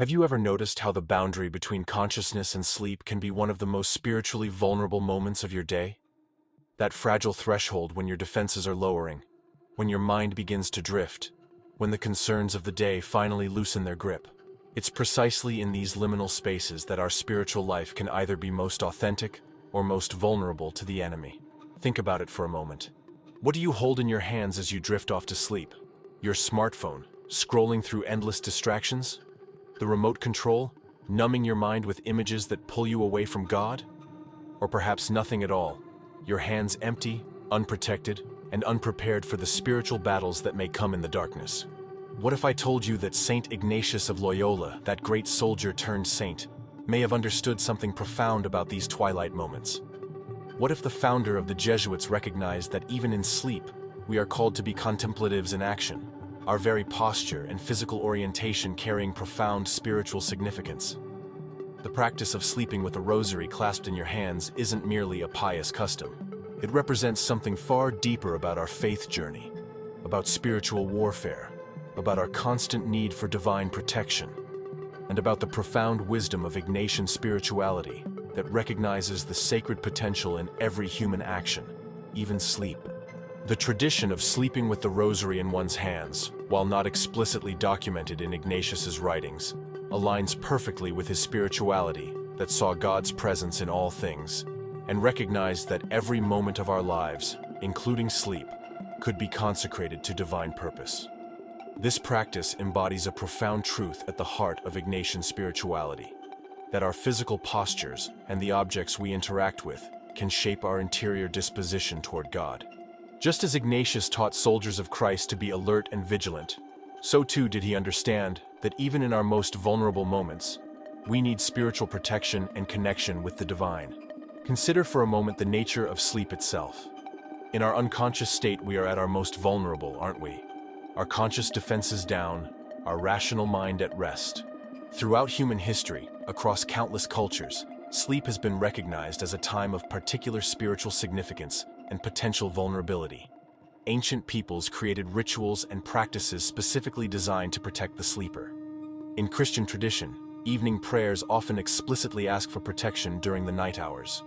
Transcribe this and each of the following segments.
Have you ever noticed how the boundary between consciousness and sleep can be one of the most spiritually vulnerable moments of your day? That fragile threshold when your defenses are lowering, when your mind begins to drift, when the concerns of the day finally loosen their grip. It's precisely in these liminal spaces that our spiritual life can either be most authentic or most vulnerable to the enemy. Think about it for a moment. What do you hold in your hands as you drift off to sleep? Your smartphone, scrolling through endless distractions? The remote control, numbing your mind with images that pull you away from God? Or perhaps nothing at all, your hands empty, unprotected, and unprepared for the spiritual battles that may come in the darkness? What if I told you that Saint Ignatius of Loyola, that great soldier turned saint, may have understood something profound about these twilight moments? What if the founder of the Jesuits recognized that even in sleep, we are called to be contemplatives in action, our very posture and physical orientation carrying profound spiritual significance? The practice of sleeping with a rosary clasped in your hands isn't merely a pious custom. It represents something far deeper about our faith journey, about spiritual warfare, about our constant need for divine protection, and about the profound wisdom of Ignatian spirituality that recognizes the sacred potential in every human action, even sleep. The tradition of sleeping with the rosary in one's hands, while not explicitly documented in Ignatius's writings, aligns perfectly with his spirituality that saw God's presence in all things, and recognized that every moment of our lives, including sleep, could be consecrated to divine purpose. This practice embodies a profound truth at the heart of Ignatian spirituality, that our physical postures and the objects we interact with can shape our interior disposition toward God. Just as Ignatius taught soldiers of Christ to be alert and vigilant, so too did he understand that even in our most vulnerable moments, we need spiritual protection and connection with the divine. Consider for a moment the nature of sleep itself. In our unconscious state, we are at our most vulnerable, aren't we? Our conscious defenses down, our rational mind at rest. Throughout human history, across countless cultures, sleep has been recognized as a time of particular spiritual significance and potential vulnerability. Ancient peoples created rituals and practices specifically designed to protect the sleeper. In Christian tradition, evening prayers often explicitly ask for protection during the night hours.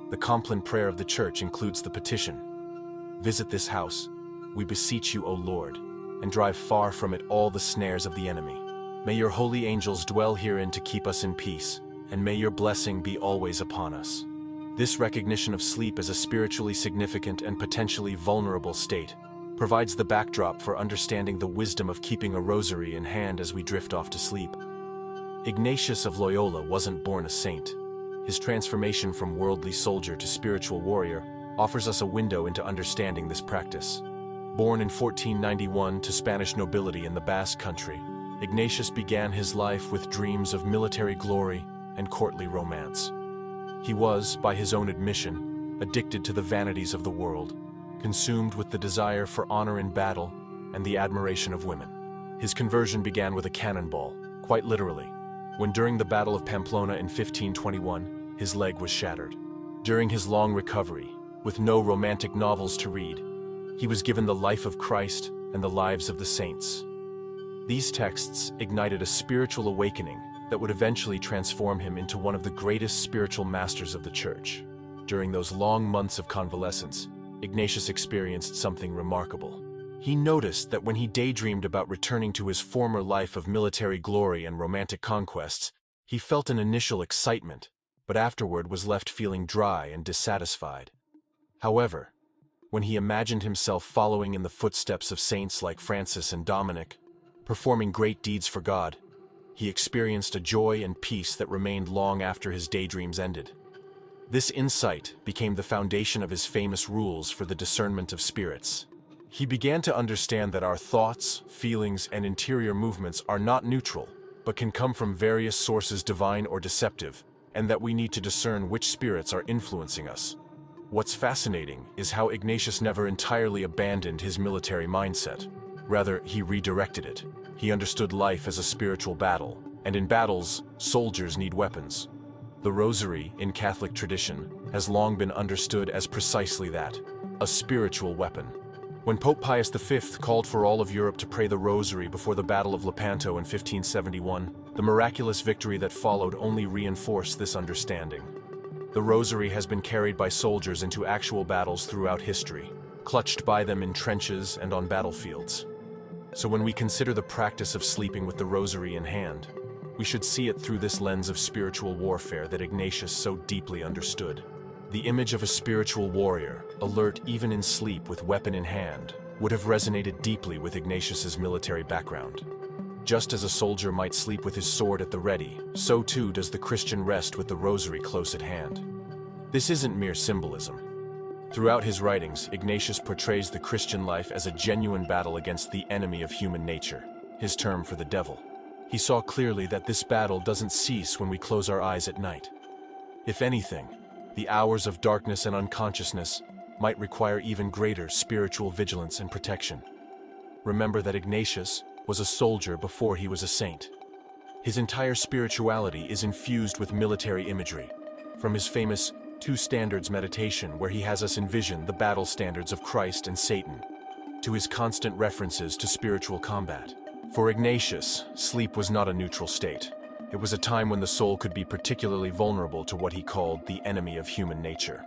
The Compline prayer of the Church includes the petition, "Visit this house, we beseech you, O Lord, and drive far from it all the snares of the enemy. May your holy angels dwell herein to keep us in peace, and may your blessing be always upon us." This recognition of sleep as a spiritually significant and potentially vulnerable state provides the backdrop for understanding the wisdom of keeping a rosary in hand as we drift off to sleep. Ignatius of Loyola wasn't born a saint. His transformation from worldly soldier to spiritual warrior offers us a window into understanding this practice. Born in 1491 to Spanish nobility in the Basque Country, Ignatius began his life with dreams of military glory and courtly romance. He was, by his own admission, addicted to the vanities of the world, consumed with the desire for honor in battle and the admiration of women. His conversion began with a cannonball, quite literally, when during the Battle of Pamplona in 1521, his leg was shattered. During his long recovery, with no romantic novels to read, he was given the life of Christ and the lives of the saints. These texts ignited a spiritual awakening that would eventually transform him into one of the greatest spiritual masters of the Church. During those long months of convalescence, Ignatius experienced something remarkable. He noticed that when he daydreamed about returning to his former life of military glory and romantic conquests, he felt an initial excitement, but afterward was left feeling dry and dissatisfied. However, when he imagined himself following in the footsteps of saints like Francis and Dominic, performing great deeds for God, he experienced a joy and peace that remained long after his daydreams ended. This insight became the foundation of his famous rules for the discernment of spirits. He began to understand that our thoughts, feelings, and interior movements are not neutral, but can come from various sources, divine or deceptive, and that we need to discern which spirits are influencing us. What's fascinating is how Ignatius never entirely abandoned his military mindset. Rather, he redirected it. He understood life as a spiritual battle, and in battles, soldiers need weapons. The Rosary, in Catholic tradition, has long been understood as precisely that, a spiritual weapon. When Pope Pius V called for all of Europe to pray the Rosary before the Battle of Lepanto in 1571, The miraculous victory that followed only reinforced this understanding. The Rosary has been carried by soldiers into actual battles throughout history, clutched by them in trenches and on battlefields. So when we consider the practice of sleeping with the Rosary in hand, we should see it through this lens of spiritual warfare that Ignatius so deeply understood. The image of a spiritual warrior, alert even in sleep with weapon in hand, would have resonated deeply with Ignatius's military background. Just as a soldier might sleep with his sword at the ready, so too does the Christian rest with the Rosary close at hand. This isn't mere symbolism. Throughout his writings, Ignatius portrays the Christian life as a genuine battle against the enemy of human nature, his term for the devil. He saw clearly that this battle doesn't cease when we close our eyes at night. If anything, the hours of darkness and unconsciousness might require even greater spiritual vigilance and protection. Remember that Ignatius was a soldier before he was a saint. His entire spirituality is infused with military imagery, from his famous Two Standards meditation where he has us envision the battle standards of Christ and Satan, to his constant references to spiritual combat. For Ignatius, sleep was not a neutral state. It was a time when the soul could be particularly vulnerable to what he called the enemy of human nature.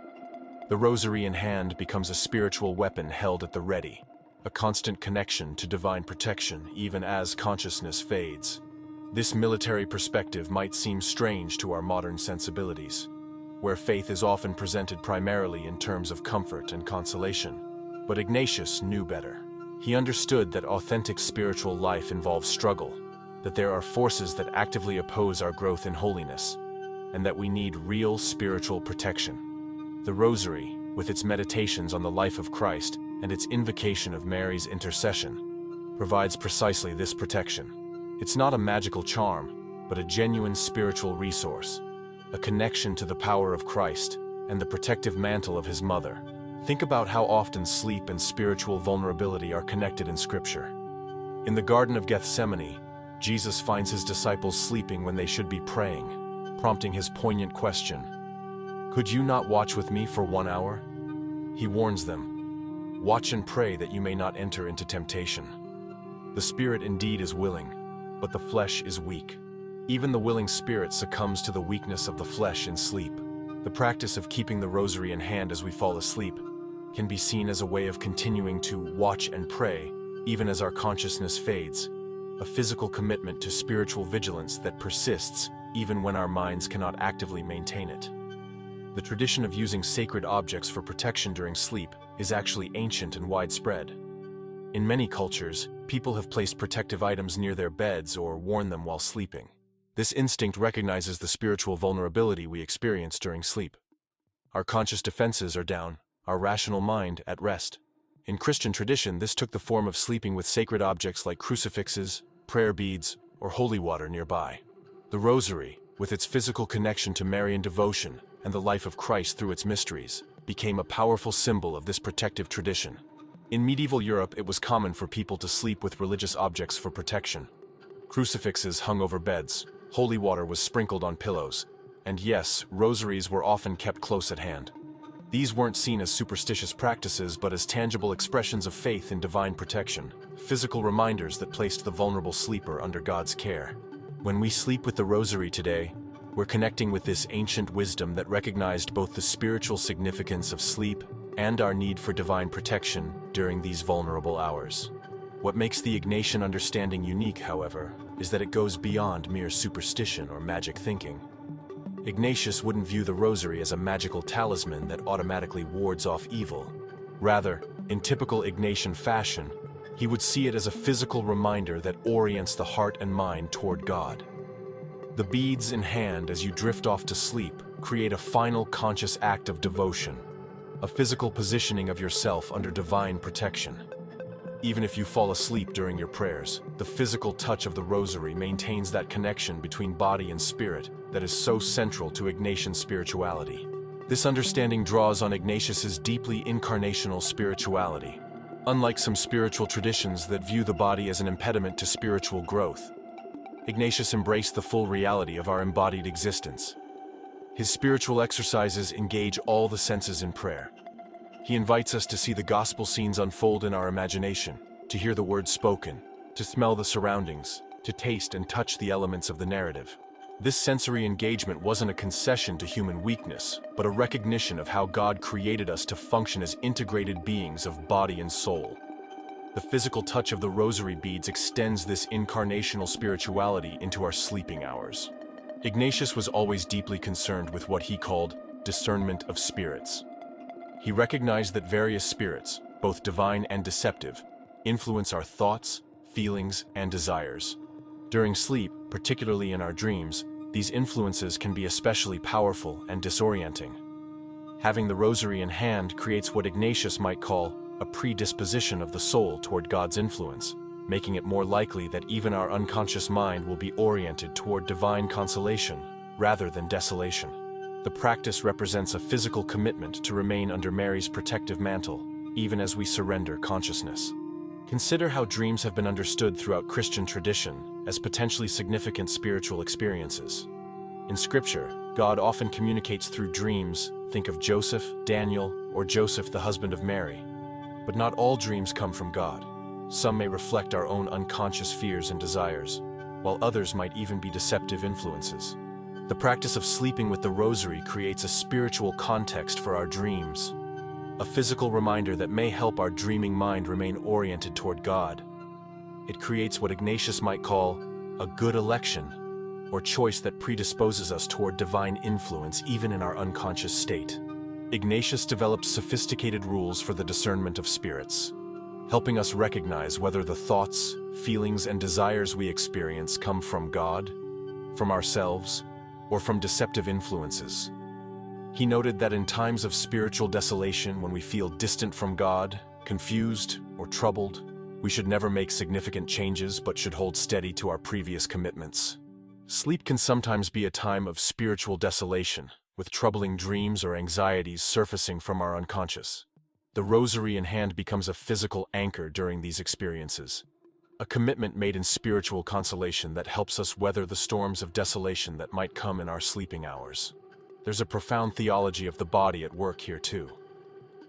The Rosary in hand becomes a spiritual weapon held at the ready, a constant connection to divine protection even as consciousness fades. This military perspective might seem strange to our modern sensibilities, where faith is often presented primarily in terms of comfort and consolation. But Ignatius knew better. He understood that authentic spiritual life involves struggle, that there are forces that actively oppose our growth in holiness, and that we need real spiritual protection. The Rosary, with its meditations on the life of Christ and its invocation of Mary's intercession, provides precisely this protection. It's not a magical charm, but a genuine spiritual resource, a connection to the power of Christ and the protective mantle of his mother. Think about how often sleep and spiritual vulnerability are connected in Scripture. In the Garden of Gethsemane, Jesus finds his disciples sleeping when they should be praying, prompting his poignant question, "Could you not watch with me for 1 hour?" He warns them, "Watch and pray that you may not enter into temptation. The spirit indeed is willing, but the flesh is weak." Even the willing spirit succumbs to the weakness of the flesh in sleep. The practice of keeping the Rosary in hand as we fall asleep can be seen as a way of continuing to watch and pray even as our consciousness fades, a physical commitment to spiritual vigilance that persists even when our minds cannot actively maintain it. The tradition of using sacred objects for protection during sleep is actually ancient and widespread. In many cultures, people have placed protective items near their beds or worn them while sleeping. This instinct recognizes the spiritual vulnerability we experience during sleep. Our conscious defenses are down, our rational mind at rest. In Christian tradition, this took the form of sleeping with sacred objects like crucifixes, prayer beads, or holy water nearby. The Rosary, with its physical connection to Marian devotion and the life of Christ through its mysteries, became a powerful symbol of this protective tradition. In medieval Europe, it was common for people to sleep with religious objects for protection. Crucifixes hung over beds, holy water was sprinkled on pillows, and yes, rosaries were often kept close at hand. These weren't seen as superstitious practices but as tangible expressions of faith in divine protection, physical reminders that placed the vulnerable sleeper under God's care. When we sleep with the Rosary today, we're connecting with this ancient wisdom that recognized both the spiritual significance of sleep and our need for divine protection during these vulnerable hours. What makes the Ignatian understanding unique, however, is that it goes beyond mere superstition or magic thinking. Ignatius wouldn't view the Rosary as a magical talisman that automatically wards off evil. Rather, in typical Ignatian fashion, he would see it as a physical reminder that orients the heart and mind toward God. The beads in hand as you drift off to sleep create a final conscious act of devotion, a physical positioning of yourself under divine protection. Even if you fall asleep during your prayers, the physical touch of the Rosary maintains that connection between body and spirit that is so central to Ignatian spirituality. This understanding draws on Ignatius's deeply incarnational spirituality. Unlike some spiritual traditions that view the body as an impediment to spiritual growth, Ignatius embraced the full reality of our embodied existence. His spiritual exercises engage all the senses in prayer. He invites us to see the gospel scenes unfold in our imagination, to hear the words spoken, to smell the surroundings, to taste and touch the elements of the narrative. This sensory engagement wasn't a concession to human weakness, but a recognition of how God created us to function as integrated beings of body and soul. The physical touch of the rosary beads extends this incarnational spirituality into our sleeping hours. Ignatius was always deeply concerned with what he called discernment of spirits. He recognized that various spirits, both divine and deceptive, influence our thoughts, feelings, and desires. During sleep, particularly in our dreams, these influences can be especially powerful and disorienting. Having the rosary in hand creates what Ignatius might call a predisposition of the soul toward God's influence, making it more likely that even our unconscious mind will be oriented toward divine consolation rather than desolation. The practice represents a physical commitment to remain under Mary's protective mantle, even as we surrender consciousness. Consider how dreams have been understood throughout Christian tradition as potentially significant spiritual experiences. In Scripture, God often communicates through dreams. Think of Joseph, Daniel, or Joseph, the husband of Mary. But not all dreams come from God. Some may reflect our own unconscious fears and desires, while others might even be deceptive influences. The practice of sleeping with the rosary creates a spiritual context for our dreams, a physical reminder that may help our dreaming mind remain oriented toward God. It creates what Ignatius might call a good election, or choice that predisposes us toward divine influence even in our unconscious state. Ignatius developed sophisticated rules for the discernment of spirits, helping us recognize whether the thoughts, feelings, and desires we experience come from God, from ourselves, or from deceptive influences. He noted that in times of spiritual desolation, when we feel distant from God, confused, or troubled, we should never make significant changes but should hold steady to our previous commitments. Sleep can sometimes be a time of spiritual desolation, with troubling dreams or anxieties surfacing from our unconscious. The rosary in hand becomes a physical anchor during these experiences, a commitment made in spiritual consolation that helps us weather the storms of desolation that might come in our sleeping hours. There's a profound theology of the body at work here too.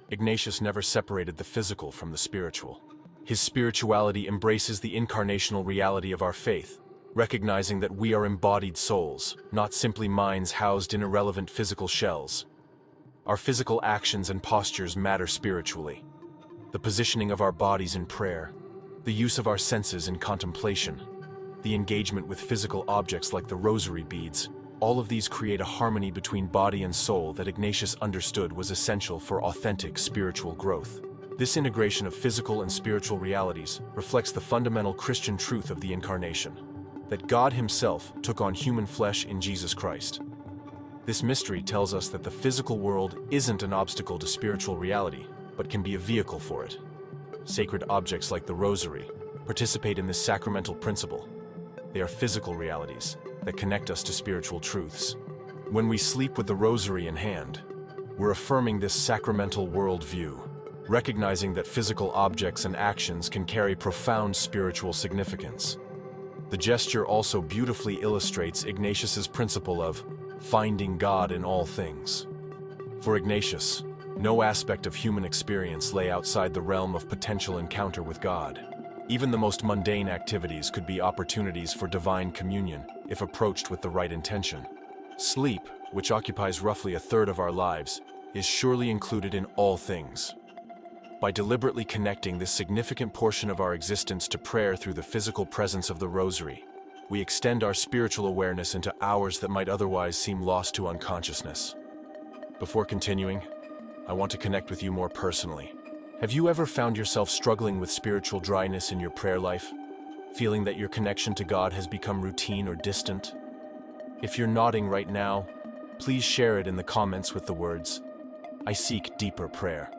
Ignatius never separated the physical from the spiritual. His spirituality embraces the incarnational reality of our faith, recognizing that we are embodied souls, not simply minds housed in irrelevant physical shells. Our physical actions and postures matter spiritually. The positioning of our bodies in prayer, the use of our senses in contemplation, the engagement with physical objects like the rosary beads, all of these create a harmony between body and soul that Ignatius understood was essential for authentic spiritual growth. This integration of physical and spiritual realities reflects the fundamental Christian truth of the Incarnation, that God Himself took on human flesh in Jesus Christ. This mystery tells us that the physical world isn't an obstacle to spiritual reality, but can be a vehicle for it. Sacred objects like the rosary participate in this sacramental principle. They are physical realities that connect us to spiritual truths. When we sleep with the rosary in hand, we're affirming this sacramental worldview, recognizing that physical objects and actions can carry profound spiritual significance. The gesture also beautifully illustrates Ignatius's principle of finding God in all things. For Ignatius, no aspect of human experience lay outside the realm of potential encounter with God. Even the most mundane activities could be opportunities for divine communion if approached with the right intention. Sleep, which occupies roughly a third of our lives, is surely included in all things. By deliberately connecting this significant portion of our existence to prayer through the physical presence of the rosary, we extend our spiritual awareness into hours that might otherwise seem lost to unconsciousness. Before continuing, I want to connect with you more personally. Have you ever found yourself struggling with spiritual dryness in your prayer life, feeling that your connection to God has become routine or distant? If you're nodding right now, please share it in the comments with the words, "I seek deeper prayer."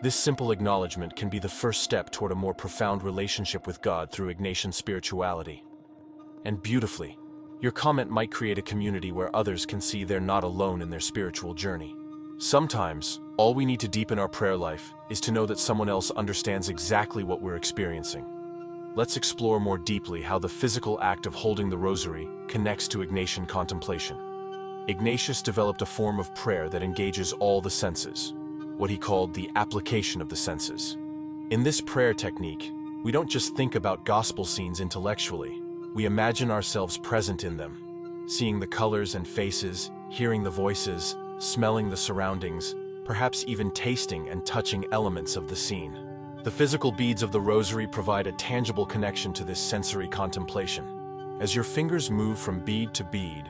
This simple acknowledgement can be the first step toward a more profound relationship with God through Ignatian spirituality. And beautifully, your comment might create a community where others can see they're not alone in their spiritual journey. Sometimes, all we need to deepen our prayer life is to know that someone else understands exactly what we're experiencing. Let's explore more deeply how the physical act of holding the rosary connects to Ignatian contemplation. Ignatius developed a form of prayer that engages all the senses, what he called the application of the senses. In this prayer technique, we don't just think about gospel scenes intellectually, We imagine ourselves present in them, seeing the colors and faces, hearing the voices, smelling the surroundings, perhaps even tasting and touching elements of the scene. The physical beads of the Rosary provide a tangible connection to this sensory contemplation. As your fingers move from bead to bead,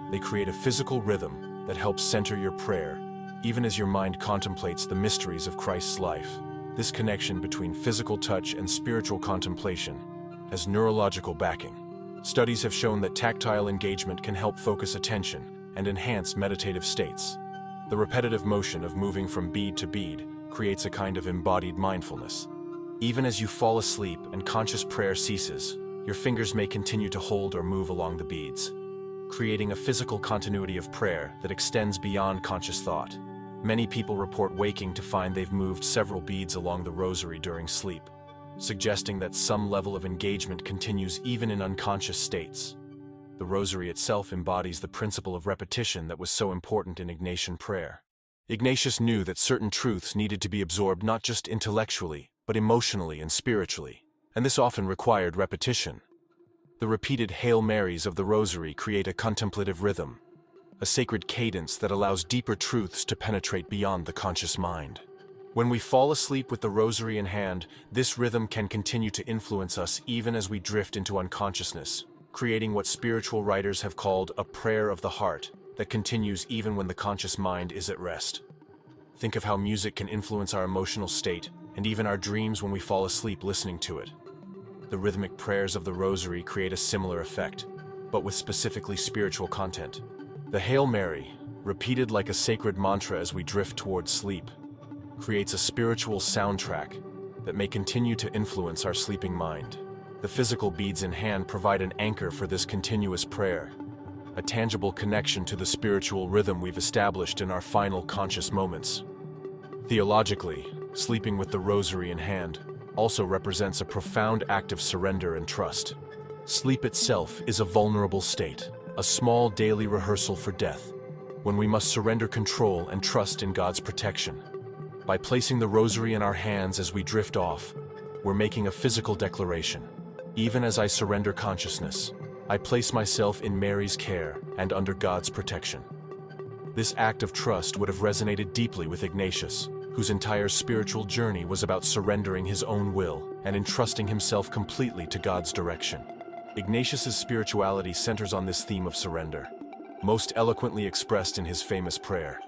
they create a physical rhythm that helps center your prayer, even as your mind contemplates the mysteries of Christ's life. This connection between physical touch and spiritual contemplation has neurological backing. Studies have shown that tactile engagement can help focus attention and enhance meditative states. The repetitive motion of moving from bead to bead creates a kind of embodied mindfulness. Even as you fall asleep and conscious prayer ceases, your fingers may continue to hold or move along the beads, creating a physical continuity of prayer that extends beyond conscious thought. Many people report waking to find they've moved several beads along the Rosary during sleep, suggesting that some level of engagement continues even in unconscious states. The Rosary itself embodies the principle of repetition that was so important in Ignatian prayer. Ignatius knew that certain truths needed to be absorbed not just intellectually, but emotionally and spiritually, and this often required repetition. The repeated Hail Marys of the Rosary create a contemplative rhythm, a sacred cadence that allows deeper truths to penetrate beyond the conscious mind. When we fall asleep with the Rosary in hand, this rhythm can continue to influence us even as we drift into unconsciousness, creating what spiritual writers have called a prayer of the heart that continues even when the conscious mind is at rest. Think of how music can influence our emotional state and even our dreams when we fall asleep listening to it. The rhythmic prayers of the Rosary create a similar effect, but with specifically spiritual content. The Hail Mary, repeated like a sacred mantra as we drift towards sleep, creates a spiritual soundtrack that may continue to influence our sleeping mind. The physical beads in hand provide an anchor for this continuous prayer, a tangible connection to the spiritual rhythm we've established in our final conscious moments. Theologically, sleeping with the Rosary in hand also represents a profound act of surrender and trust. Sleep itself is a vulnerable state, a small daily rehearsal for death, when we must surrender control and trust in God's protection. By placing the Rosary in our hands as we drift off, we're making a physical declaration. Even as I surrender consciousness, I place myself in Mary's care and under God's protection. This act of trust would have resonated deeply with Ignatius, whose entire spiritual journey was about surrendering his own will and entrusting himself completely to God's direction. Ignatius's spirituality centers on this theme of surrender, most eloquently expressed in his famous prayer.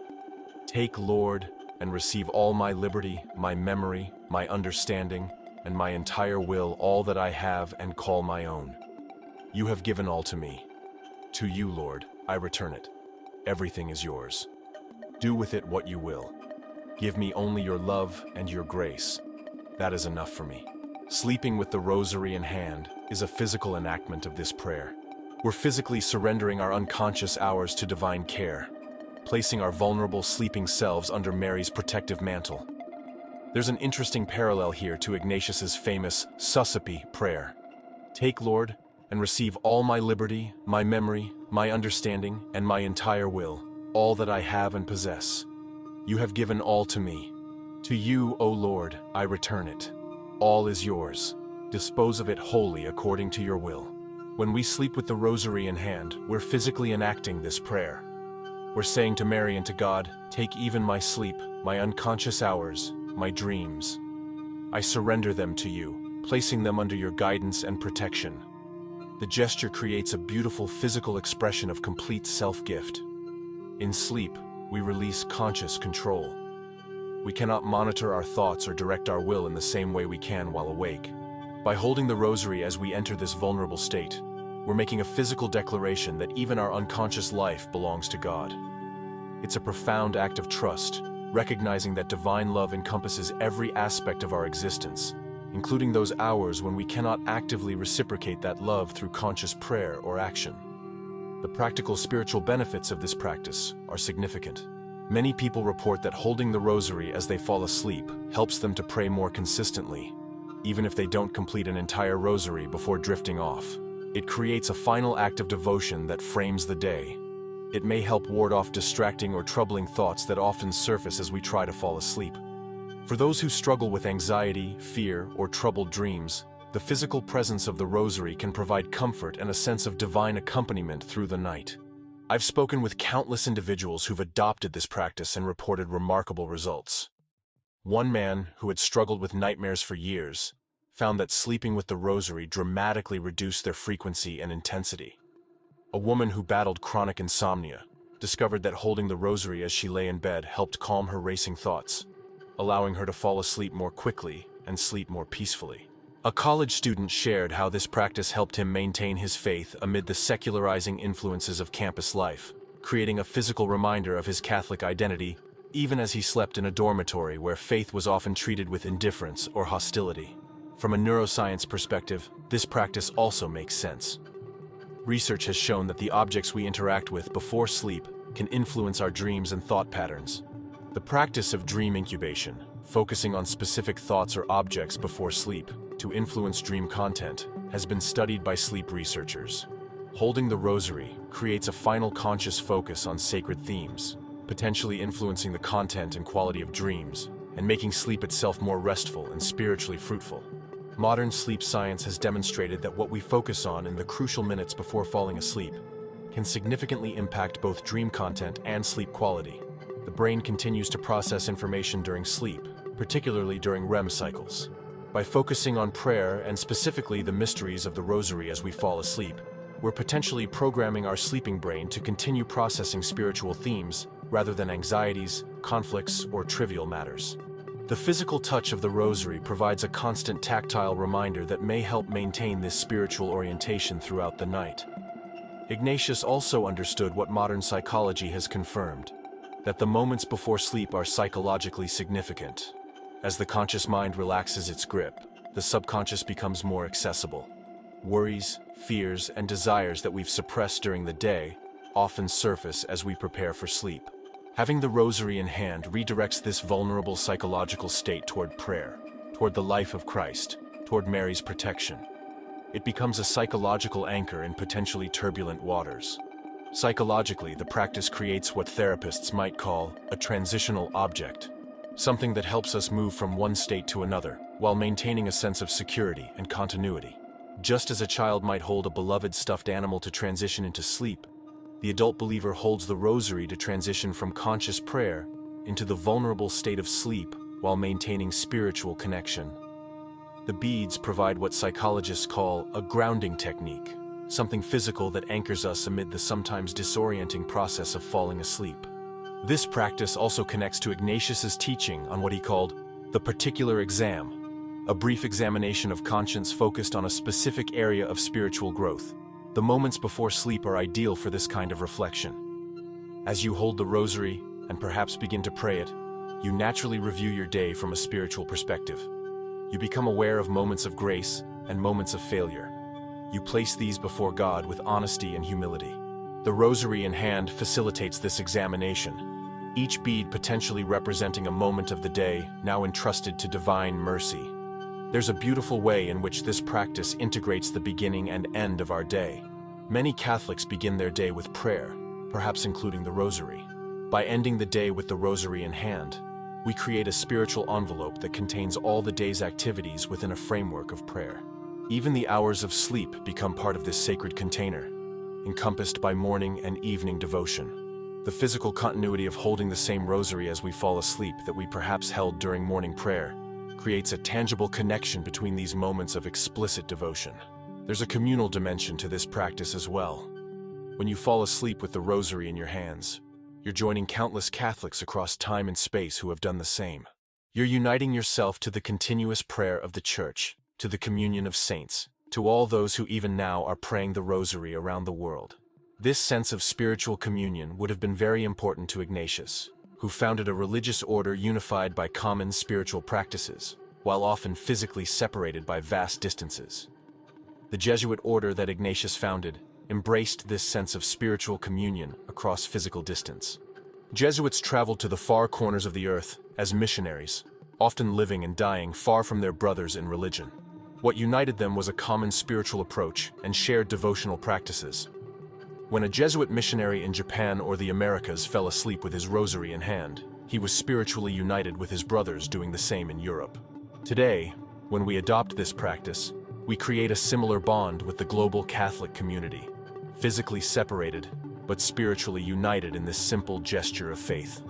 Take, Lord, and receive all my liberty, my memory, my understanding, and my entire will, all that I have and call my own. You have given all to me. To you, Lord, I return it. Everything is yours. Do with it what you will. Give me only your love and your grace. That is enough for me. Sleeping with the Rosary in hand is a physical enactment of this prayer. We're physically surrendering our unconscious hours to divine care, placing our vulnerable sleeping selves under Mary's protective mantle. There's an interesting parallel here to Ignatius's famous Suscipe prayer. Take, Lord, and receive all my liberty, my memory, my understanding, and my entire will, all that I have and possess. You have given all to me. To you, O Lord, I return it. All is yours. Dispose of it wholly according to your will. When we sleep with the Rosary in hand, we're physically enacting this prayer. We're saying to Mary and to God, take even my sleep, my unconscious hours, my dreams. I surrender them to you, placing them under your guidance and protection. The gesture creates a beautiful physical expression of complete self-gift. In sleep, we release conscious control. We cannot monitor our thoughts or direct our will in the same way we can while awake. By holding the Rosary as we enter this vulnerable state, we're making a physical declaration that even our unconscious life belongs to God. It's a profound act of trust, recognizing that divine love encompasses every aspect of our existence, including those hours when we cannot actively reciprocate that love through conscious prayer or action. The practical spiritual benefits of this practice are significant. Many people report that holding the Rosary as they fall asleep helps them to pray more consistently, even if they don't complete an entire Rosary before drifting off. It creates a final act of devotion that frames the day. It may help ward off distracting or troubling thoughts that often surface as we try to fall asleep. For those who struggle with anxiety, fear, or troubled dreams, The physical presence of the Rosary can provide comfort and a sense of divine accompaniment through the night. I've spoken with countless individuals who've adopted this practice and reported remarkable results. One man, who had struggled with nightmares for years, found that sleeping with the Rosary dramatically reduced their frequency and intensity. A woman who battled chronic insomnia discovered that holding the Rosary as she lay in bed helped calm her racing thoughts, allowing her to fall asleep more quickly and sleep more peacefully. A college student shared how this practice helped him maintain his faith amid the secularizing influences of campus life, creating a physical reminder of his Catholic identity, even as he slept in a dormitory where faith was often treated with indifference or hostility. From a neuroscience perspective, this practice also makes sense. Research has shown that the objects we interact with before sleep can influence our dreams and thought patterns. The practice of dream incubation, focusing on specific thoughts or objects before sleep to influence dream content, has been studied by sleep researchers. Holding the Rosary creates a final conscious focus on sacred themes, potentially influencing the content and quality of dreams, and making sleep itself more restful and spiritually fruitful. Modern sleep science has demonstrated that what we focus on in the crucial minutes before falling asleep can significantly impact both dream content and sleep quality. The brain continues to process information during sleep, particularly during REM cycles. By focusing on prayer and specifically the mysteries of the Rosary as we fall asleep, we're potentially programming our sleeping brain to continue processing spiritual themes rather than anxieties, conflicts, or trivial matters. The physical touch of the Rosary provides a constant tactile reminder that may help maintain this spiritual orientation throughout the night. Ignatius also understood what modern psychology has confirmed, that the moments before sleep are psychologically significant. As the conscious mind relaxes its grip, the subconscious becomes more accessible. Worries, fears, and desires that we've suppressed during the day often surface as we prepare for sleep. Having the Rosary in hand redirects this vulnerable psychological state toward prayer, toward the life of Christ, toward Mary's protection. It becomes a psychological anchor in potentially turbulent waters. Psychologically, the practice creates what therapists might call a transitional object, something that helps us move from one state to another, while maintaining a sense of security and continuity. Just as a child might hold a beloved stuffed animal to transition into sleep, the adult believer holds the Rosary to transition from conscious prayer into the vulnerable state of sleep while maintaining spiritual connection. The beads provide what psychologists call a grounding technique, something physical that anchors us amid the sometimes disorienting process of falling asleep. This practice also connects to Ignatius's teaching on what he called the particular exam, a brief examination of conscience focused on a specific area of spiritual growth. The moments before sleep are ideal for this kind of reflection. As you hold the Rosary and perhaps begin to pray it, you naturally review your day from a spiritual perspective. You become aware of moments of grace and moments of failure. You place these before God with honesty and humility. The Rosary in hand facilitates this examination, each bead potentially representing a moment of the day now entrusted to divine mercy. There's a beautiful way in which this practice integrates the beginning and end of our day. Many Catholics begin their day with prayer, perhaps including the Rosary. By ending the day with the Rosary in hand, we create a spiritual envelope that contains all the day's activities within a framework of prayer. Even the hours of sleep become part of this sacred container, encompassed by morning and evening devotion. The physical continuity of holding the same Rosary as we fall asleep that we perhaps held during morning prayer creates a tangible connection between these moments of explicit devotion. There's a communal dimension to this practice as well. When you fall asleep with the Rosary in your hands, you're joining countless Catholics across time and space who have done the same. You're uniting yourself to the continuous prayer of the Church, to the communion of saints, to all those who even now are praying the Rosary around the world. This sense of spiritual communion would have been very important to Ignatius, who founded a religious order unified by common spiritual practices, while often physically separated by vast distances. The Jesuit order that Ignatius founded embraced this sense of spiritual communion across physical distance. Jesuits traveled to the far corners of the earth as missionaries, often living and dying far from their brothers in religion. What united them was a common spiritual approach and shared devotional practices. When a Jesuit missionary in Japan or the Americas fell asleep with his Rosary in hand, he was spiritually united with his brothers doing the same in Europe. Today, when we adopt this practice, We create a similar bond with the global Catholic community, physically separated, but spiritually united in this simple gesture of faith.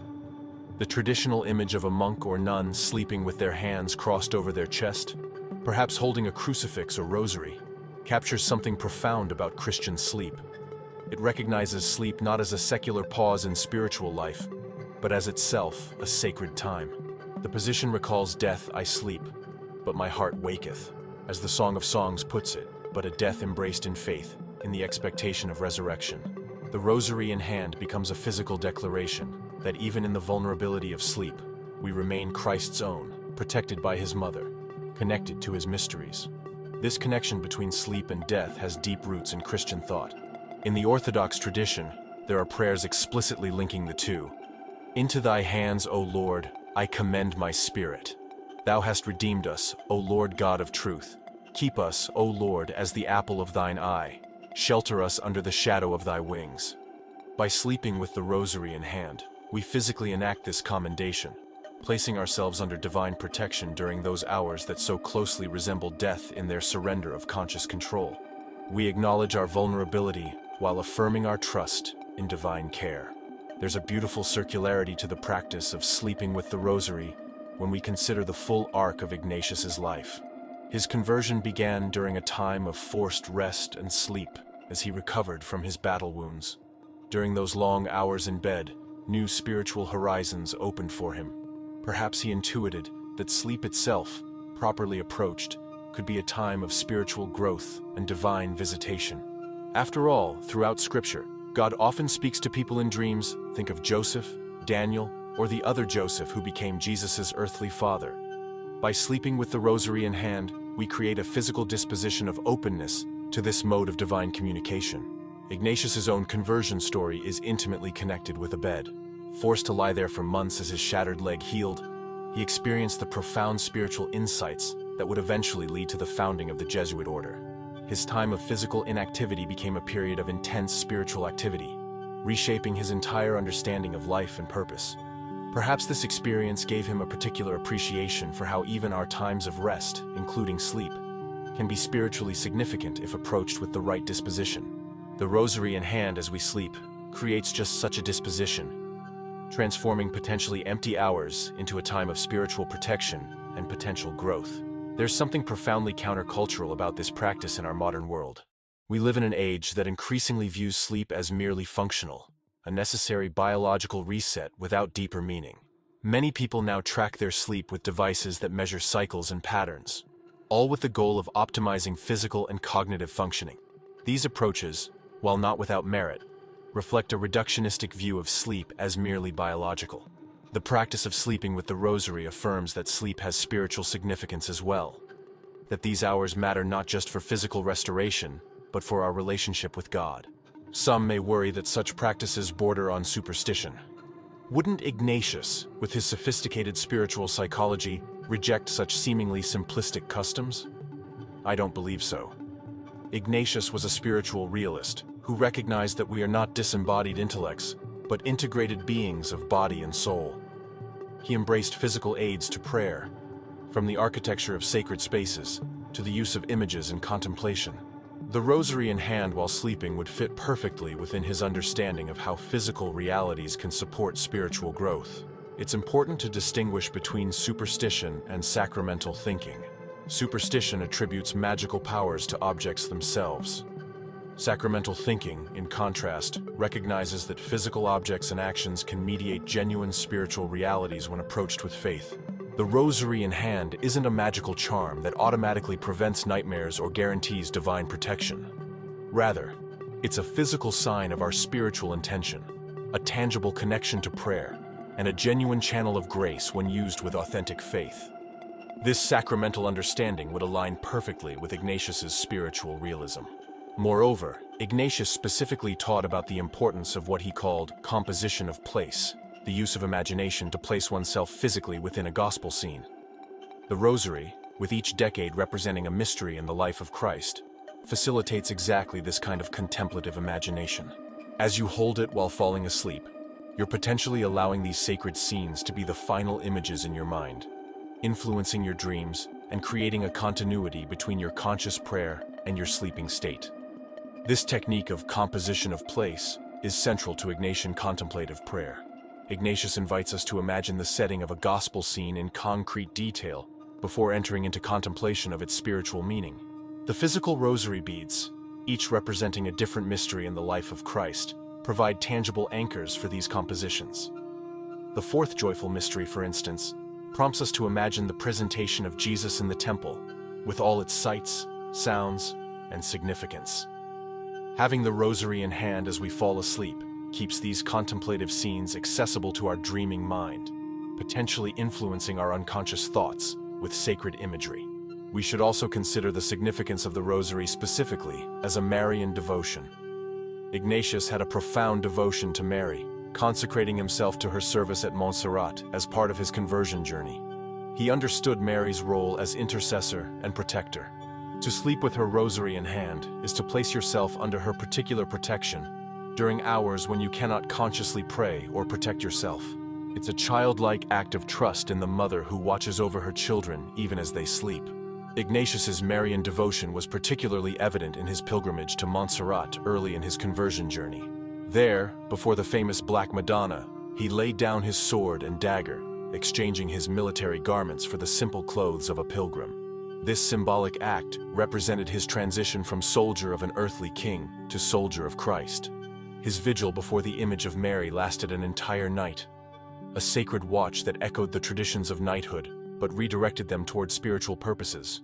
The traditional image of a monk or nun sleeping with their hands crossed over their chest, perhaps holding a crucifix or rosary, captures something profound about Christian sleep. It recognizes sleep not as a secular pause in spiritual life, but as itself a sacred time. The position recalls death, I sleep, but my heart waketh, as the Song of Songs puts it, but a death embraced in faith, in the expectation of resurrection. The rosary in hand becomes a physical declaration that even in the vulnerability of sleep, we remain Christ's own, protected by his mother, connected to his mysteries. This connection between sleep and death has deep roots in Christian thought. In the Orthodox tradition, there are prayers explicitly linking the two. Into thy hands, O Lord, I commend my spirit. Thou hast redeemed us, O Lord God of truth. Keep us, O Lord, as the apple of thine eye. Shelter us under the shadow of thy wings. By sleeping with the rosary in hand, we physically enact this commendation, placing ourselves under divine protection during those hours that so closely resemble death in their surrender of conscious control. We acknowledge our vulnerability while affirming our trust in divine care. There's a beautiful circularity to the practice of sleeping with the rosary when we consider the full arc of Ignatius's life. His conversion began during a time of forced rest and sleep as he recovered from his battle wounds. During those long hours in bed, new spiritual horizons opened for him. Perhaps he intuited that sleep itself, properly approached, could be a time of spiritual growth and divine visitation. After all, throughout Scripture, God often speaks to people in dreams. Think of Joseph, Daniel, or the other Joseph who became Jesus' earthly father. By sleeping with the rosary in hand, we create a physical disposition of openness to this mode of divine communication. Ignatius's own conversion story is intimately connected with a bed. Forced to lie there for months as his shattered leg healed, he experienced the profound spiritual insights that would eventually lead to the founding of the Jesuit order. His time of physical inactivity became a period of intense spiritual activity, reshaping his entire understanding of life and purpose. Perhaps this experience gave him a particular appreciation for how even our times of rest, including sleep, can be spiritually significant if approached with the right disposition. The rosary in hand as we sleep creates just such a disposition, transforming potentially empty hours into a time of spiritual protection and potential growth. There's something profoundly countercultural about this practice in our modern world. We live in an age that increasingly views sleep as merely functional, a necessary biological reset without deeper meaning. Many people now track their sleep with devices that measure cycles and patterns, all with the goal of optimizing physical and cognitive functioning. These approaches, while not without merit, reflect a reductionistic view of sleep as merely biological. The practice of sleeping with the rosary affirms that sleep has spiritual significance as well, that these hours matter not just for physical restoration, but for our relationship with God. Some may worry that such practices border on superstition. Wouldn't Ignatius, with his sophisticated spiritual psychology, reject such seemingly simplistic customs? I don't believe so. Ignatius was a spiritual realist who recognized that we are not disembodied intellects, but integrated beings of body and soul. He embraced physical aids to prayer, from the architecture of sacred spaces to the use of images and contemplation. The rosary in hand while sleeping would fit perfectly within his understanding of how physical realities can support spiritual growth. It's important to distinguish between superstition and sacramental thinking. Superstition attributes magical powers to objects themselves. Sacramental thinking, in contrast, recognizes that physical objects and actions can mediate genuine spiritual realities when approached with faith. The rosary in hand isn't a magical charm that automatically prevents nightmares or guarantees divine protection. Rather, it's a physical sign of our spiritual intention, a tangible connection to prayer, and a genuine channel of grace when used with authentic faith. This sacramental understanding would align perfectly with Ignatius's spiritual realism. Moreover, Ignatius specifically taught about the importance of what he called composition of place, the use of imagination to place oneself physically within a gospel scene. The Rosary, with each decade representing a mystery in the life of Christ, facilitates exactly this kind of contemplative imagination. As you hold it while falling asleep, you're potentially allowing these sacred scenes to be the final images in your mind, influencing your dreams and creating a continuity between your conscious prayer and your sleeping state. This technique of composition of place is central to Ignatian contemplative prayer. Ignatius invites us to imagine the setting of a gospel scene in concrete detail before entering into contemplation of its spiritual meaning. The physical rosary beads, each representing a different mystery in the life of Christ, provide tangible anchors for these compositions. The fourth joyful mystery, for instance, prompts us to imagine the presentation of Jesus in the temple, with all its sights, sounds, and significance. Having the rosary in hand as we fall asleep keeps these contemplative scenes accessible to our dreaming mind, potentially influencing our unconscious thoughts with sacred imagery. We should also consider the significance of the rosary specifically as a Marian devotion. Ignatius had a profound devotion to Mary, consecrating himself to her service at Montserrat as part of his conversion journey. He understood Mary's role as intercessor and protector. To sleep with her rosary in hand is to place yourself under her particular protection during hours when you cannot consciously pray or protect yourself. It's a childlike act of trust in the mother who watches over her children even as they sleep. Ignatius's Marian devotion was particularly evident in his pilgrimage to Montserrat early in his conversion journey. There, before the famous Black Madonna, he laid down his sword and dagger, exchanging his military garments for the simple clothes of a pilgrim. This symbolic act represented his transition from soldier of an earthly king to soldier of Christ. His vigil before the image of Mary lasted an entire night, a sacred watch that echoed the traditions of knighthood, but redirected them toward spiritual purposes.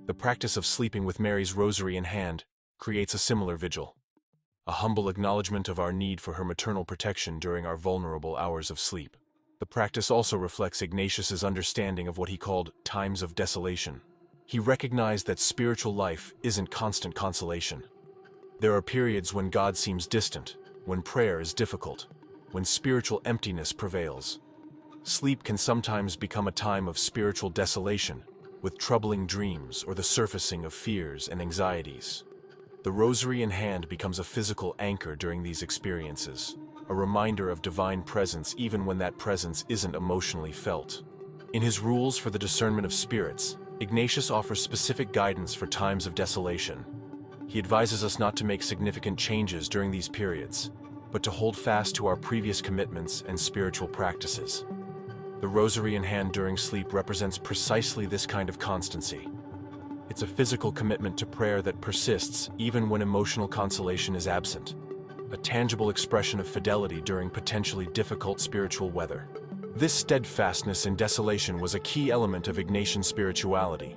The practice of sleeping with Mary's rosary in hand creates a similar vigil, a humble acknowledgement of our need for her maternal protection during our vulnerable hours of sleep. The practice also reflects Ignatius's understanding of what he called times of desolation. He recognized that spiritual life isn't constant consolation. There are periods when God seems distant, when prayer is difficult, when spiritual emptiness prevails. Sleep can sometimes become a time of spiritual desolation, with troubling dreams or the surfacing of fears and anxieties. The rosary in hand becomes a physical anchor during these experiences, a reminder of divine presence even when that presence isn't emotionally felt. In his rules for the discernment of spirits, Ignatius offers specific guidance for times of desolation. He advises us not to make significant changes during these periods, but to hold fast to our previous commitments and spiritual practices. The rosary in hand during sleep represents precisely this kind of constancy. It's a physical commitment to prayer that persists even when emotional consolation is absent, a tangible expression of fidelity during potentially difficult spiritual weather. This steadfastness in desolation was a key element of Ignatian spirituality,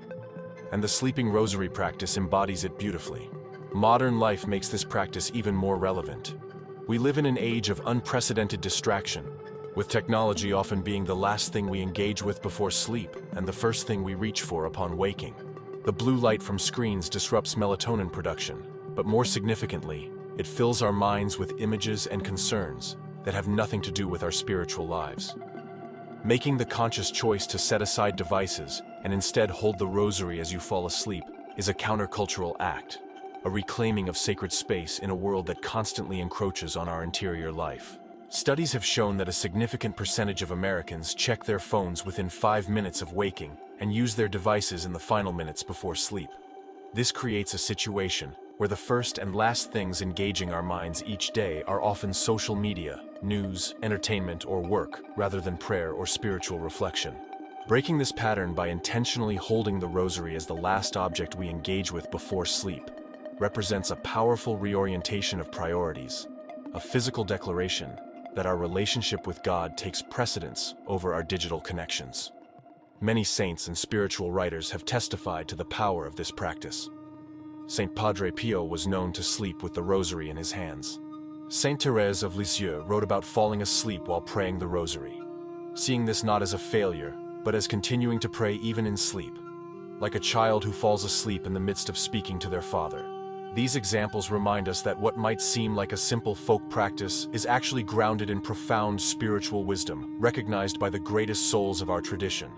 and the sleeping rosary practice embodies it beautifully. Modern life makes this practice even more relevant. We live in an age of unprecedented distraction, with technology often being the last thing we engage with before sleep and the first thing we reach for upon waking. The blue light from screens disrupts melatonin production, but more significantly, it fills our minds with images and concerns that have nothing to do with our spiritual lives. Making the conscious choice to set aside devices and instead hold the rosary as you fall asleep is a countercultural act, a reclaiming of sacred space in a world that constantly encroaches on our interior life. Studies have shown that a significant percentage of Americans check their phones within 5 minutes of waking and use their devices in the final minutes before sleep. This creates a situation where the first and last things engaging our minds each day are often social media, news, entertainment, or work, rather than prayer or spiritual reflection. Breaking this pattern by intentionally holding the rosary as the last object we engage with before sleep represents a powerful reorientation of priorities, a physical declaration that our relationship with God takes precedence over our digital connections. Many saints and spiritual writers have testified to the power of this practice. Saint Padre Pio was known to sleep with the rosary in his hands. Saint Thérèse of Lisieux wrote about falling asleep while praying the rosary, seeing this not as a failure, but as continuing to pray even in sleep, like a child who falls asleep in the midst of speaking to their father. These examples remind us that what might seem like a simple folk practice is actually grounded in profound spiritual wisdom, recognized by the greatest souls of our tradition.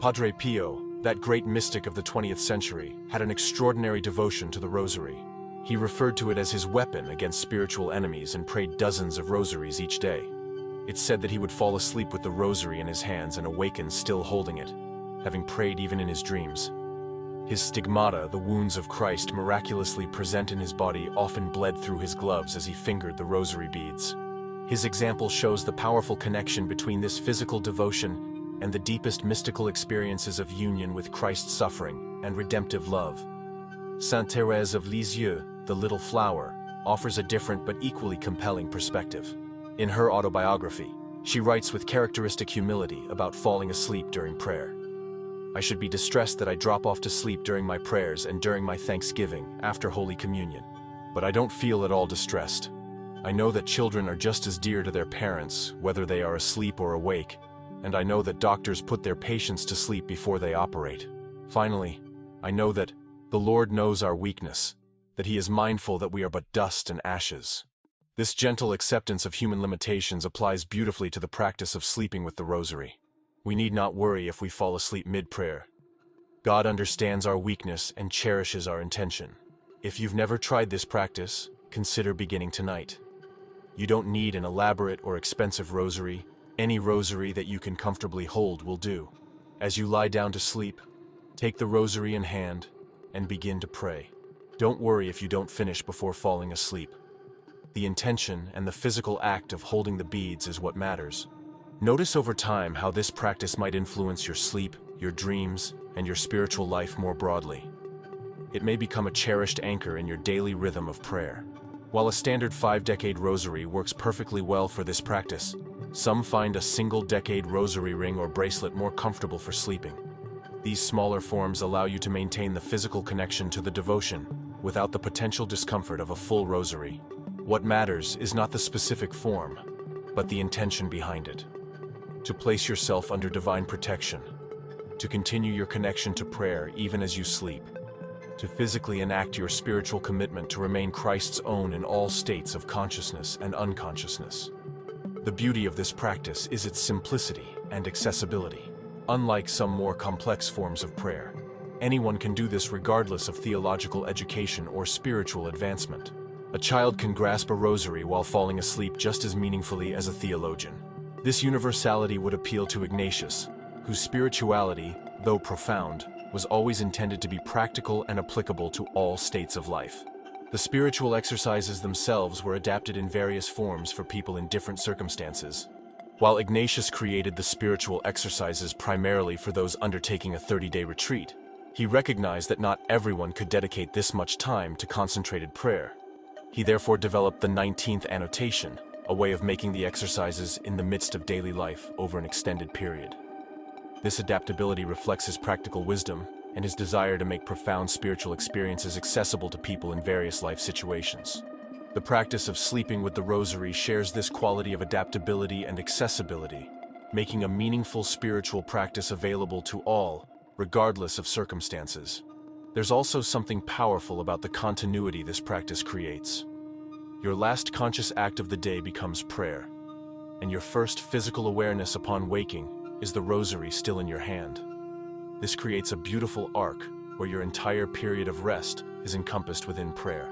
Padre Pio, that great mystic of the 20th century, had an extraordinary devotion to the rosary. He referred to it as his weapon against spiritual enemies and prayed dozens of rosaries each day. It's said that he would fall asleep with the rosary in his hands and awaken still holding it. having prayed even in his dreams. His stigmata, the wounds of Christ miraculously present in his body, often bled through his gloves as he fingered the rosary beads. His example shows the powerful connection between this physical devotion and the deepest mystical experiences of union with Christ's suffering and redemptive love. Saint Thérèse of Lisieux, the Little Flower, offers a different but equally compelling perspective. In her autobiography, she writes with characteristic humility about falling asleep during prayer. I should be distressed that I drop off to sleep during my prayers and during my thanksgiving after Holy Communion. But I don't feel at all distressed. I know that children are just as dear to their parents, whether they are asleep or awake, and I know that doctors put their patients to sleep before they operate. Finally, I know that the Lord knows our weakness, that He is mindful that we are but dust and ashes. This gentle acceptance of human limitations applies beautifully to the practice of sleeping with the Rosary. We need not worry if we fall asleep mid-prayer. God understands our weakness and cherishes our intention. If you've never tried this practice, consider beginning tonight. You don't need an elaborate or expensive rosary. Any rosary that you can comfortably hold will do. As you lie down to sleep, take the rosary in hand and begin to pray. Don't worry if you don't finish before falling asleep. The intention and the physical act of holding the beads is what matters. Notice over time how this practice might influence your sleep, your dreams, and your spiritual life more broadly. It may become a cherished anchor in your daily rhythm of prayer. While a standard 5-decade rosary works perfectly well for this practice, some find a single-decade rosary ring or bracelet more comfortable for sleeping. These smaller forms allow you to maintain the physical connection to the devotion without the potential discomfort of a full rosary. What matters is not the specific form, but the intention behind it. To place yourself under divine protection, to continue your connection to prayer even as you sleep, to physically enact your spiritual commitment to remain Christ's own in all states of consciousness and unconsciousness. The beauty of this practice is its simplicity and accessibility. Unlike some more complex forms of prayer, anyone can do this regardless of theological education or spiritual advancement. A child can grasp a rosary while falling asleep just as meaningfully as a theologian. This universality would appeal to Ignatius, whose spirituality, though profound, was always intended to be practical and applicable to all states of life. The spiritual exercises themselves were adapted in various forms for people in different circumstances. While Ignatius created the spiritual exercises primarily for those undertaking a 30-day retreat, he recognized that not everyone could dedicate this much time to concentrated prayer. He therefore developed the 19th annotation, a way of making the exercises in the midst of daily life over an extended period. This adaptability reflects his practical wisdom and his desire to make profound spiritual experiences accessible to people in various life situations. The practice of sleeping with the Rosary shares this quality of adaptability and accessibility, making a meaningful spiritual practice available to all, regardless of circumstances. There's also something powerful about the continuity this practice creates. Your last conscious act of the day becomes prayer, and your first physical awareness upon waking is the Rosary still in your hand. This creates a beautiful arc where your entire period of rest is encompassed within prayer.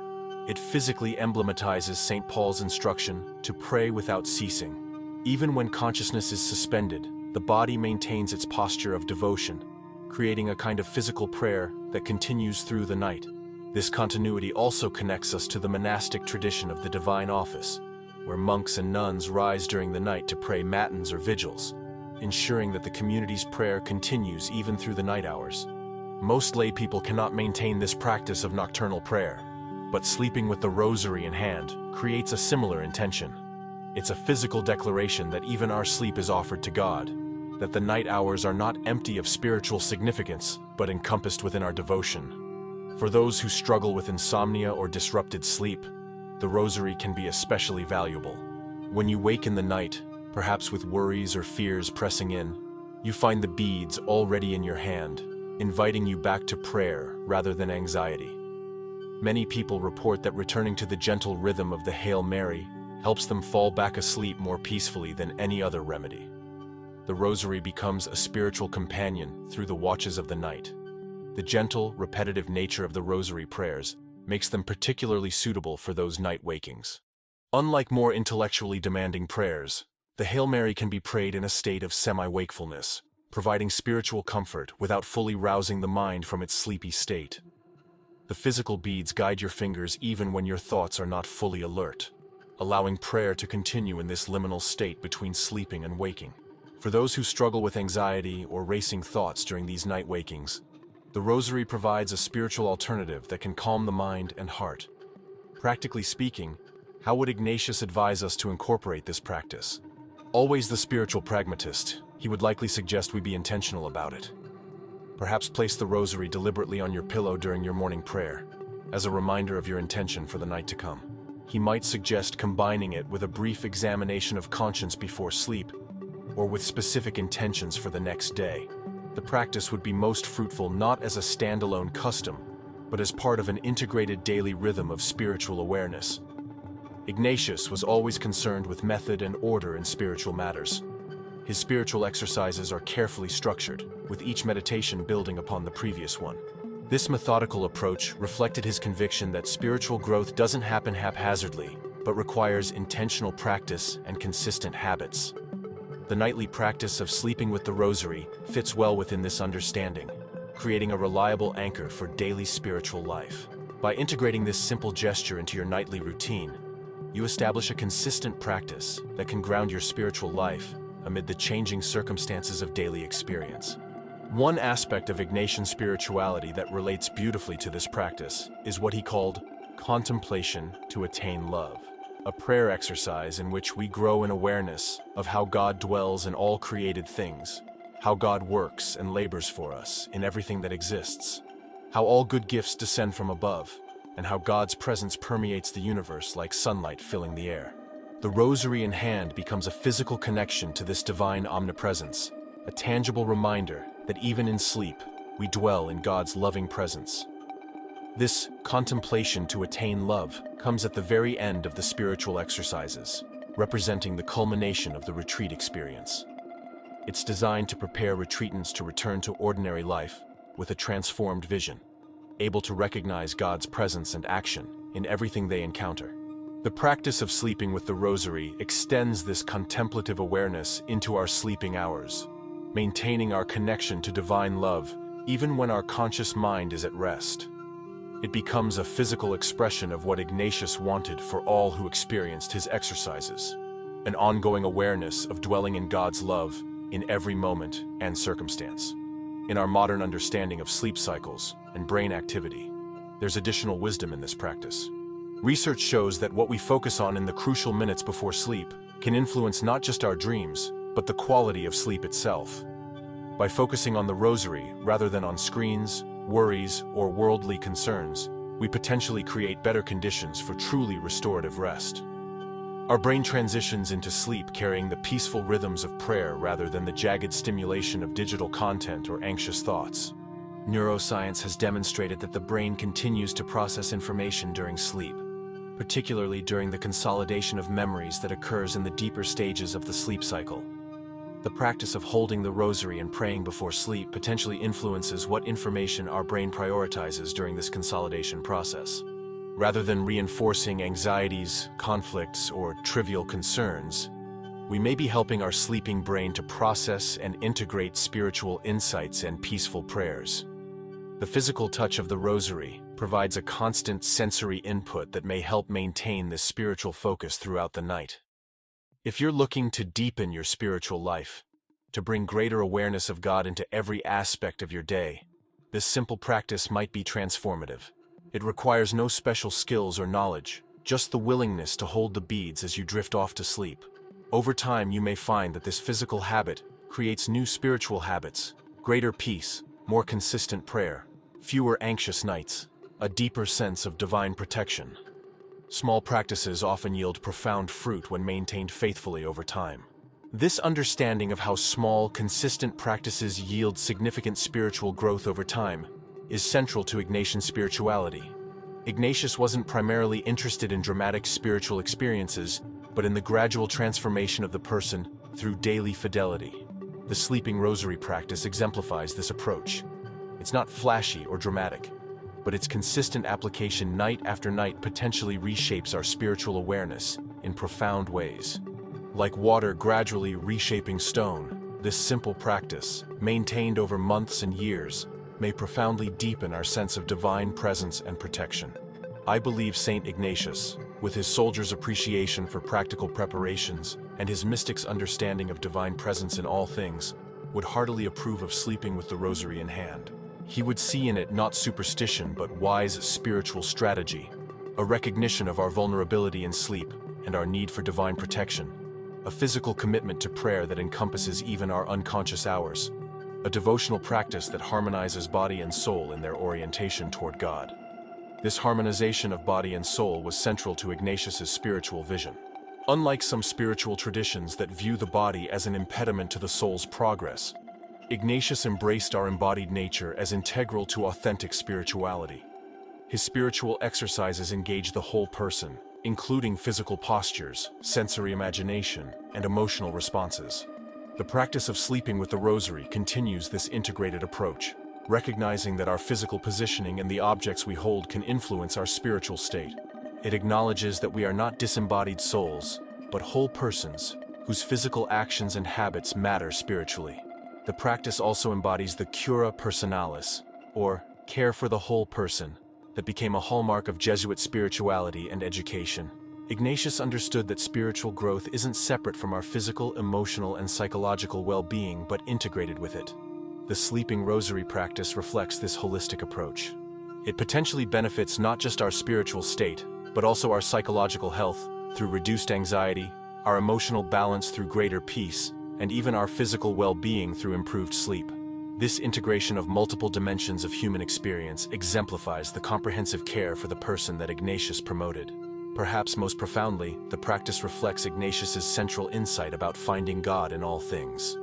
It physically emblematizes St. Paul's instruction to pray without ceasing. Even when consciousness is suspended, the body maintains its posture of devotion, creating a kind of physical prayer that continues through the night. This continuity also connects us to the monastic tradition of the divine office, where monks and nuns rise during the night to pray matins or vigils, ensuring that the community's prayer continues even through the night hours. Most lay people cannot maintain this practice of nocturnal prayer, but sleeping with the Rosary in hand creates a similar intention. It's a physical declaration that even our sleep is offered to God, that the night hours are not empty of spiritual significance, but encompassed within our devotion. For those who struggle with insomnia or disrupted sleep, the Rosary can be especially valuable. When you wake in the night, perhaps with worries or fears pressing in, you find the beads already in your hand, inviting you back to prayer rather than anxiety. Many people report that returning to the gentle rhythm of the Hail Mary helps them fall back asleep more peacefully than any other remedy. The Rosary becomes a spiritual companion through the watches of the night. The gentle, repetitive nature of the Rosary prayers makes them particularly suitable for those night wakings. Unlike more intellectually demanding prayers, the Hail Mary can be prayed in a state of semi-wakefulness, providing spiritual comfort without fully rousing the mind from its sleepy state. The physical beads guide your fingers even when your thoughts are not fully alert, allowing prayer to continue in this liminal state between sleeping and waking. For those who struggle with anxiety or racing thoughts during these night wakings, the Rosary provides a spiritual alternative that can calm the mind and heart. Practically speaking, how would Ignatius advise us to incorporate this practice? Always the spiritual pragmatist, he would likely suggest we be intentional about it. Perhaps place the Rosary deliberately on your pillow during your morning prayer, as a reminder of your intention for the night to come. He might suggest combining it with a brief examination of conscience before sleep, or with specific intentions for the next day. The practice would be most fruitful not as a standalone custom, but as part of an integrated daily rhythm of spiritual awareness. Ignatius was always concerned with method and order in spiritual matters. His spiritual exercises are carefully structured, with each meditation building upon the previous one. This methodical approach reflected his conviction that spiritual growth doesn't happen haphazardly, but requires intentional practice and consistent habits. The nightly practice of sleeping with the Rosary fits well within this understanding, creating a reliable anchor for daily spiritual life. By integrating this simple gesture into your nightly routine, you establish a consistent practice that can ground your spiritual life amid the changing circumstances of daily experience. One aspect of Ignatian spirituality that relates beautifully to this practice is what he called contemplation to attain love, a prayer exercise in which we grow in awareness of how God dwells in all created things, how God works and labors for us in everything that exists, how all good gifts descend from above, and how God's presence permeates the universe like sunlight filling the air. The Rosary in hand becomes a physical connection to this divine omnipresence, a tangible reminder that even in sleep, we dwell in God's loving presence. This contemplation to attain love comes at the very end of the spiritual exercises, representing the culmination of the retreat experience. It's designed to prepare retreatants to return to ordinary life with a transformed vision, able to recognize God's presence and action in everything they encounter. The practice of sleeping with the Rosary extends this contemplative awareness into our sleeping hours, maintaining our connection to divine love even when our conscious mind is at rest. It becomes a physical expression of what Ignatius wanted for all who experienced his exercises, an ongoing awareness of dwelling in God's love in every moment and circumstance. In our modern understanding of sleep cycles and brain activity, there's additional wisdom in this practice. Research shows that what we focus on in the crucial minutes before sleep can influence not just our dreams, but the quality of sleep itself. By focusing on the Rosary rather than on screens, worries, or worldly concerns, we potentially create better conditions for truly restorative rest. Our brain transitions into sleep carrying the peaceful rhythms of prayer rather than the jagged stimulation of digital content or anxious thoughts. Neuroscience has demonstrated that the brain continues to process information during sleep, particularly during the consolidation of memories that occurs in the deeper stages of the sleep cycle. The practice of holding the Rosary and praying before sleep potentially influences what information our brain prioritizes during this consolidation process. Rather than reinforcing anxieties, conflicts, or trivial concerns, we may be helping our sleeping brain to process and integrate spiritual insights and peaceful prayers. The physical touch of the Rosary provides a constant sensory input that may help maintain this spiritual focus throughout the night. If you're looking to deepen your spiritual life, to bring greater awareness of God into every aspect of your day, this simple practice might be transformative. It requires no special skills or knowledge, just the willingness to hold the beads as you drift off to sleep. Over time, you may find that this physical habit creates new spiritual habits, greater peace, more consistent prayer, fewer anxious nights, a deeper sense of divine protection. Small practices often yield profound fruit when maintained faithfully over time. This understanding of how small, consistent practices yield significant spiritual growth over time is central to Ignatian spirituality. Ignatius wasn't primarily interested in dramatic spiritual experiences, but in the gradual transformation of the person through daily fidelity. The sleeping Rosary practice exemplifies this approach. It's not flashy or dramatic, but its consistent application night after night potentially reshapes our spiritual awareness in profound ways. Like water gradually reshaping stone, This simple practice, maintained over months and years, may profoundly deepen our sense of divine presence and protection. I believe Saint Ignatius, with his soldier's appreciation for practical preparations and his mystic's understanding of divine presence in all things, would heartily approve of sleeping with the Rosary in hand. He would see in it not superstition but wise spiritual strategy, a recognition of our vulnerability in sleep and our need for divine protection, a physical commitment to prayer that encompasses even our unconscious hours, a devotional practice that harmonizes body and soul in their orientation toward God. This harmonization of body and soul was central to Ignatius's spiritual vision. Unlike some spiritual traditions that view the body as an impediment to the soul's progress, Ignatius embraced our embodied nature as integral to authentic spirituality. His spiritual exercises engage the whole person, including physical postures, sensory imagination, and emotional responses. The practice of sleeping with the Rosary continues this integrated approach, recognizing that our physical positioning and the objects we hold can influence our spiritual state. It acknowledges that we are not disembodied souls, but whole persons, whose physical actions and habits matter spiritually. The practice also embodies the cura personalis, or care for the whole person, that became a hallmark of Jesuit spirituality and education. Ignatius understood that spiritual growth isn't separate from our physical, emotional, and psychological well-being, but integrated with it. The sleeping Rosary practice reflects this holistic approach. It potentially benefits not just our spiritual state, but also our psychological health through reduced anxiety, our emotional balance through greater peace, and even our physical well-being through improved sleep. This integration of multiple dimensions of human experience exemplifies the comprehensive care for the person that Ignatius promoted. Perhaps most profoundly, the practice reflects Ignatius's central insight about finding God in all things.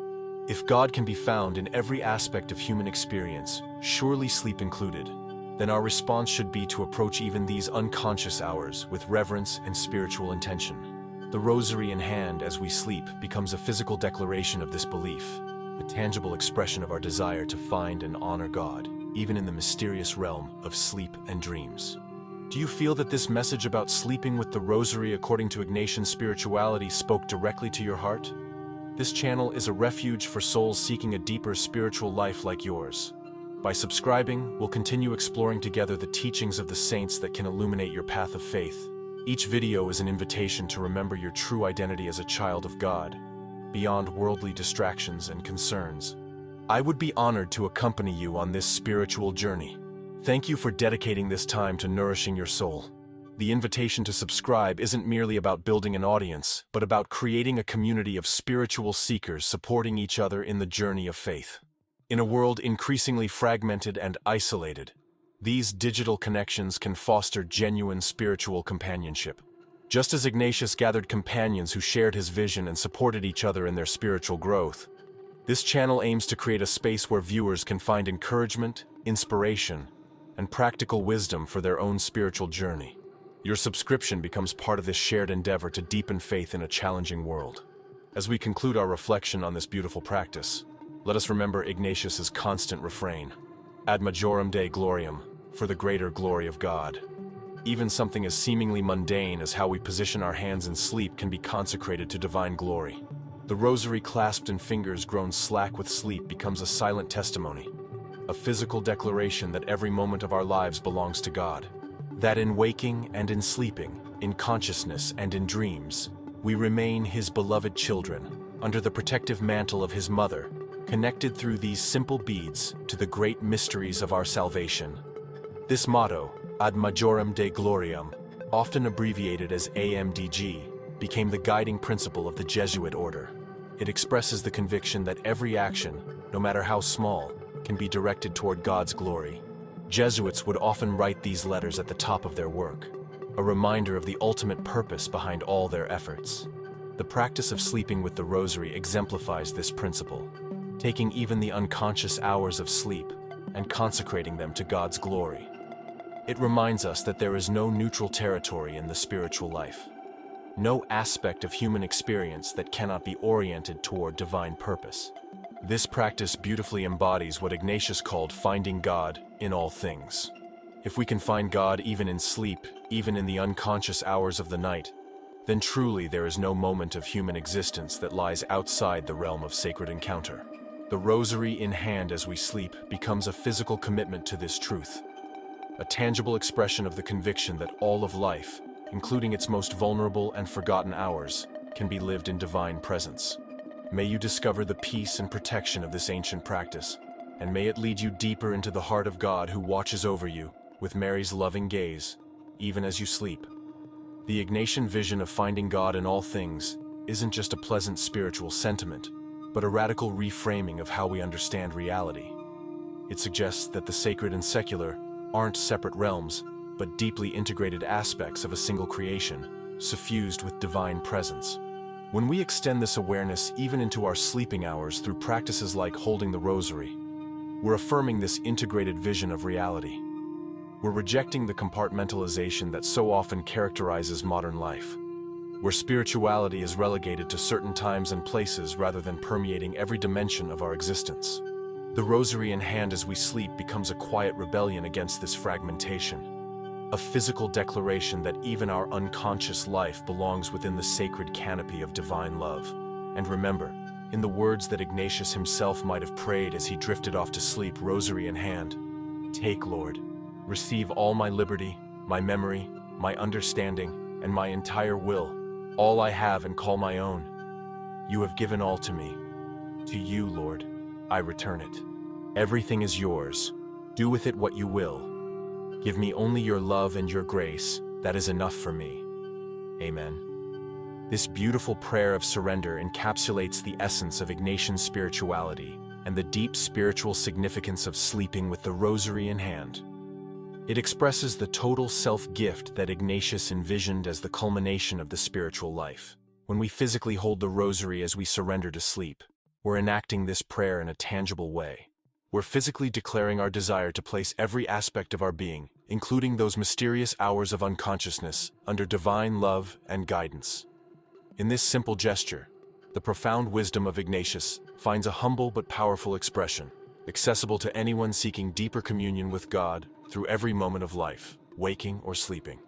If God can be found in every aspect of human experience, surely sleep included, then our response should be to approach even these unconscious hours with reverence and spiritual intention. The Rosary in hand as we sleep becomes a physical declaration of this belief, a tangible expression of our desire to find and honor God, even in the mysterious realm of sleep and dreams. Do you feel that this message about sleeping with the Rosary according to Ignatian spirituality spoke directly to your heart? This channel is a refuge for souls seeking a deeper spiritual life like yours. By subscribing, we'll continue exploring together the teachings of the saints that can illuminate your path of faith. Each video is an invitation to remember your true identity as a child of God, beyond worldly distractions and concerns. I would be honored to accompany you on this spiritual journey. Thank you for dedicating this time to nourishing your soul. The invitation to subscribe isn't merely about building an audience, but about creating a community of spiritual seekers supporting each other in the journey of faith. In a world increasingly fragmented and isolated, these digital connections can foster genuine spiritual companionship. Just as Ignatius gathered companions who shared his vision and supported each other in their spiritual growth, this channel aims to create a space where viewers can find encouragement, inspiration, and practical wisdom for their own spiritual journey. Your subscription becomes part of this shared endeavor to deepen faith in a challenging world. As we conclude our reflection on this beautiful practice, let us remember Ignatius's constant refrain, ad majorem Dei gloriam, for the greater glory of God. Even something as seemingly mundane as how we position our hands in sleep can be consecrated to divine glory. The Rosary clasped in fingers grown slack with sleep becomes a silent testimony, a physical declaration that every moment of our lives belongs to God. That in waking and in sleeping, in consciousness and in dreams, we remain His beloved children, under the protective mantle of His Mother, connected through these simple beads to the great mysteries of our salvation. This motto, ad majorem Dei gloriam, often abbreviated as AMDG, became the guiding principle of the Jesuit order. It expresses the conviction that every action, no matter how small, can be directed toward God's glory. Jesuits would often write these letters at the top of their work, a reminder of the ultimate purpose behind all their efforts. The practice of sleeping with the Rosary exemplifies this principle, taking even the unconscious hours of sleep and consecrating them to God's glory. It reminds us that there is no neutral territory in the spiritual life, no aspect of human experience that cannot be oriented toward divine purpose. This practice beautifully embodies what Ignatius called finding God in all things. If we can find God even in sleep, even in the unconscious hours of the night, then truly there is no moment of human existence that lies outside the realm of sacred encounter. The Rosary in hand as we sleep becomes a physical commitment to this truth, a tangible expression of the conviction that all of life, including its most vulnerable and forgotten hours, can be lived in divine presence. May you discover the peace and protection of this ancient practice, and may it lead you deeper into the heart of God who watches over you with Mary's loving gaze, even as you sleep. The Ignatian vision of finding God in all things isn't just a pleasant spiritual sentiment, but a radical reframing of how we understand reality. It suggests that the sacred and secular aren't separate realms, but deeply integrated aspects of a single creation, suffused with divine presence. When we extend this awareness even into our sleeping hours through practices like holding the Rosary, we're affirming this integrated vision of reality. We're rejecting the compartmentalization that so often characterizes modern life, where spirituality is relegated to certain times and places rather than permeating every dimension of our existence. The Rosary in hand as we sleep becomes a quiet rebellion against this fragmentation, a physical declaration that even our unconscious life belongs within the sacred canopy of divine love. And remember, in the words that Ignatius himself might have prayed as he drifted off to sleep, Rosary in hand, "Take, Lord, receive all my liberty, my memory, my understanding, and my entire will, all I have and call my own. You have given all to me. To you, Lord, I return it. Everything is yours. Do with it what you will. Give me only your love and your grace. That is enough for me. Amen." This beautiful prayer of surrender encapsulates the essence of Ignatian spirituality and the deep spiritual significance of sleeping with the Rosary in hand. It expresses the total self-gift that Ignatius envisioned as the culmination of the spiritual life. When we physically hold the Rosary as we surrender to sleep, we're enacting this prayer in a tangible way. We're physically declaring our desire to place every aspect of our being, including those mysterious hours of unconsciousness, under divine love and guidance. In this simple gesture, the profound wisdom of Ignatius finds a humble but powerful expression, accessible to anyone seeking deeper communion with God through every moment of life, waking or sleeping.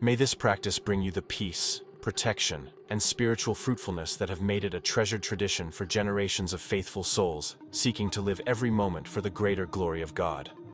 May this practice bring you the peace, protection, and spiritual fruitfulness that have made it a treasured tradition for generations of faithful souls seeking to live every moment for the greater glory of God.